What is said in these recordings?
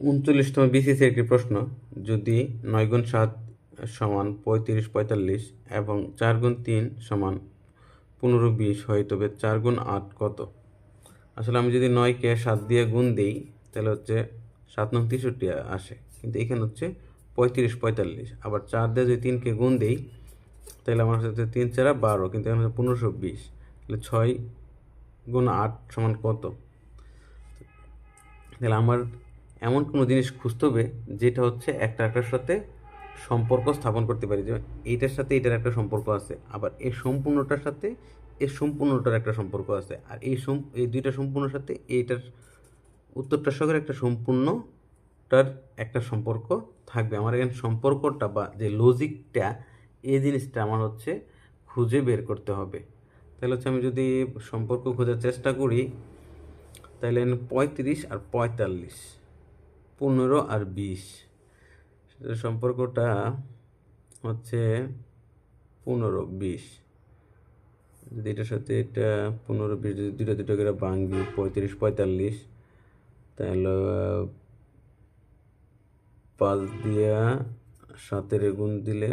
39তম BCC একটি প্রশ্ন, যদি 9 গুণ 7 সমান 35 45 এবং 4 গুণ 3 সমান 15 20 হয়, তবে 4 গুণ 8 কত? আসলে আমি যদি 9কে 7 দিয়ে গুণ দিই তাহলে হচ্ছে 7 নং 63 আসে, কিন্তু এখানে হচ্ছে 35 45। আবার 4 দিয়ে যদি 3কে গুণ দিই তাহলে আমার হচ্ছে 3 4 12, কিন্তু এখানে হচ্ছে 1520। তাহলে 6 গুণ 8 সমান কত? তাহলে আমার এমন কোনো জিনিস খুঁজতে হবে যেটা হচ্ছে একটার সাথে সম্পর্ক স্থাপন করতে পারি, যে এইটার সাথে এটার একটা সম্পর্ক আছে, আবার এই সম্পূর্ণটার সাথে এই সম্পূর্ণটার একটা সম্পর্ক আছে, আর এই দুইটা সম্পূর্ণর সাথে এইটার উত্তরটার সঙ্গে একটা সম্পূর্ণটার একটা সম্পর্ক থাকবে। আমার এখানে সম্পর্কটা বা যে লজিকটা, এই জিনিসটা আমার হচ্ছে খুঁজে বের করতে হবে। তাহলে হচ্ছে আমি যদি সম্পর্ক খোঁজার চেষ্টা করি তাহলে 35 আর 45, 15 আর 20, সেটার সম্পর্কটা হচ্ছে 15 20। যদি এটার সাথে এটা 15 20 যদি দুটো করে ভাঙি 35 45, তাহলে 5 দিয়া 7-এর গুণ দিলে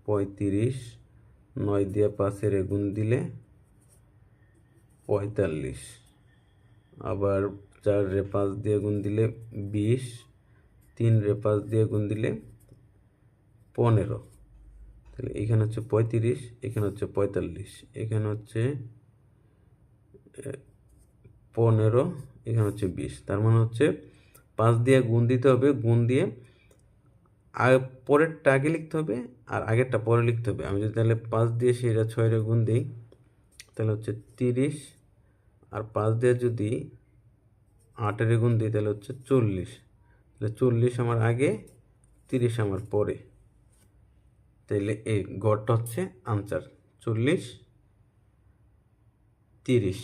35, 9 দিয়া 5-এর গুণ দিলে 45, আবার 4-রে 5 দিয়ে গুণ দিলে 20, 3-রে 5 দিয়ে গুণ দিলে 15। তাহলে এখানে হচ্ছে 35, এখানে হচ্ছে 45, এখানে হচ্ছে 15, এখানে হচ্ছে 20। তার মানে হচ্ছে 5 দিয়ে গুণ দিতে হবে, গুণ দিয়ে পরেরটা আগে লিখতে হবে আর আগেরটা পরে লিখতে হবে। আমি যদি তাহলে 5 দিয়ে সেটা 6-রে গুণ দিই তাহলে হচ্ছে 30, আর 5 দিয়ে যদি 8-এর গুণ দিই তাহলে হচ্ছে 40। তাহলে 40 আমার আগে, 30 আমার পরে। তাহলে এই গড়টা হচ্ছে আনসার 40 30।